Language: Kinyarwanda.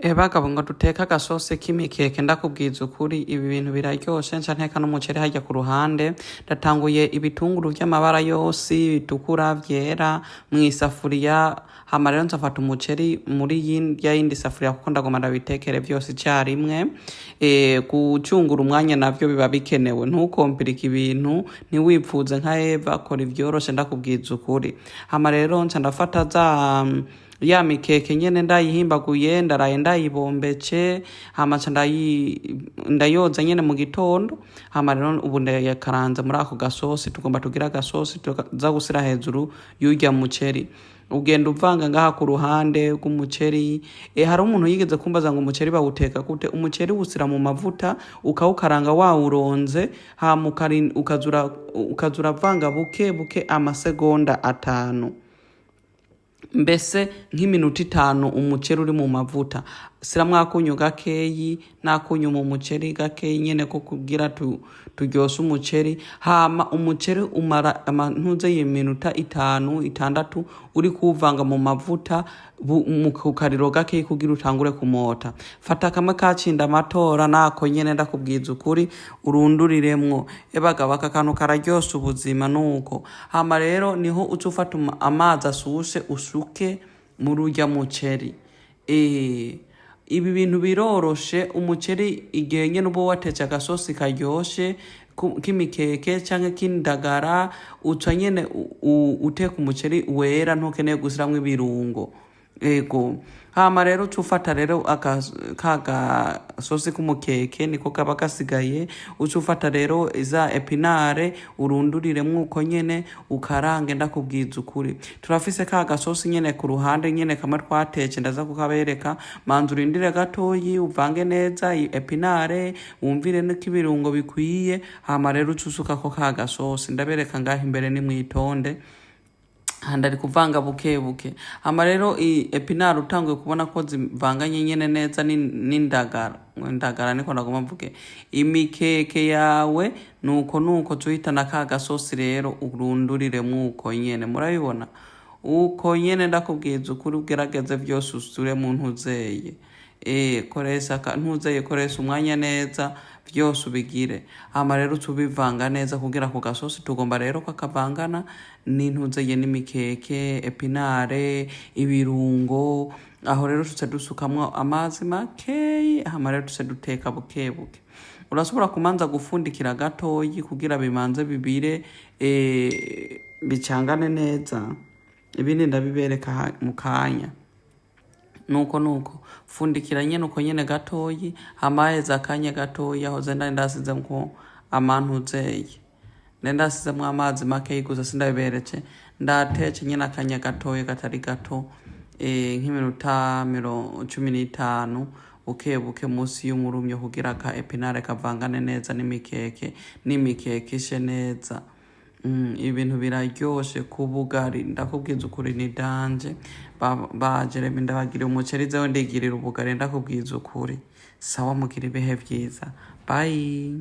Bagabo ngo duteka agasosi k'imikeke ndakubwiza ukuri ibi bintu biraryoshe nca nteka n'umuceri harya ku ruhande ndatanguye ibitunguru vy'amabara yose bitukura vyera mw'isafuriya hama rero nzafata umuceri muri yindi safuriya kuko ndagomba ndabitekere vyose icarimwe gucungura umwanya navyo biba bikenewe ntukompirike ibintu ntiwipfuze nka Eva kora ivyoroshe ndakubwiza ukuri hama rero nca ndafata ya mikeke nyene ndayihimbaguye ndaraye ndayibombece hama ndayoza nyene mu gitondo hama rero ubu ndayakaranze muri ako gasosi tugomba tugira agasosi tuza gusira hejuru y'urya muceri ugenda uvanga ngaha ku ruhande rw'umuceri hari umuntu yigeze kumbaza ngo umuceri bawuteka gute umuceri usira mu mavuta ukawukaranga wawuronze hama ukazura vanga buke buke amasegonda 5 mbese nk'iminota 5 umuceri uri mu mavuta siramwo akunyu gakeyi n'akunyu mu muceri gakeyi nyene ko kugira turyoshe umuceri hama umuceri umara ntuze y'iminota 5-6 uri kuvanga mu mavuta mu kukariro gakeyi kugira utangure kumota fata kamwe kacinda amatora nako nyene ndakubwiza ukuri urunduriremwo bagabo aka kantu kararyosha ubuzima nuko hama rero niho ucufata amazi asushe usuke mu rurya muceri ibi bintu biroroshe umuceri igihe nyene uba watetse agasosi karyoshe k'imikeke canke k'indagara uca nyene uteka umuceri wera ntukeneye gusiramwo ibirungo hama rero ucufata rero kagasosi k'umukeke niko kaba gasigaye ucufata rero za epinare urunduriremwo uko nyene ukarange ndakubwiza ukuri turafise kagasosi nyene ku ruhande nyene kamwe twatetse ndaza kukabereka manza urindire gatoyi uvange neza epinare wumvire niko ibirungo bikwiye hama rero ucusukako kagasosi ndabereka ngaho imbere ni mwitonde handari kuvanga buke buke hama rero epinare utanguye kubona ko zivanganye nyene neza n'indagara niko ndagomba mvuge imikeke yawe nuko tuhitana ka gasosi rero urundurire mwuko nyene murabibona uko nyene ndakubwiza ukuri ugerageze vyose usure mu ntuzeye koresha umwanya neza vyose ubigire hama rero tubivanga neza kugira ku gasosi tugomba rero kakavangana n'intuzeye n'imikeke epinare ibirungo aho rero tuce dusukamwo amazi makeyi hama rero tuce duteka buke buke urashobora kumanza gufundikira gatoyi kugira bimanze bibire bicangane neza ibindi ndabibereka mu kanya nuko fundikira nyene uko nyene gatoyi hamaheza akanya gatoyi aho zenda ndasizemwo amantuzeye ndasizemwo amazi makeyi gusa sindabibereke ndatece nyene akanya gatoyi katari gato nk'iminota 15 buke musi y'umurumyo kugira ka epinare kavangane neza n'imikeke ishe neza ibintu biraryoshe kubugari ndakubwiza ukuri ni danje Jeremy ndabagira umuceri zewe ndigirira ubugari ndakubwiza ukuri sawa mugira ibihe vyiza bye.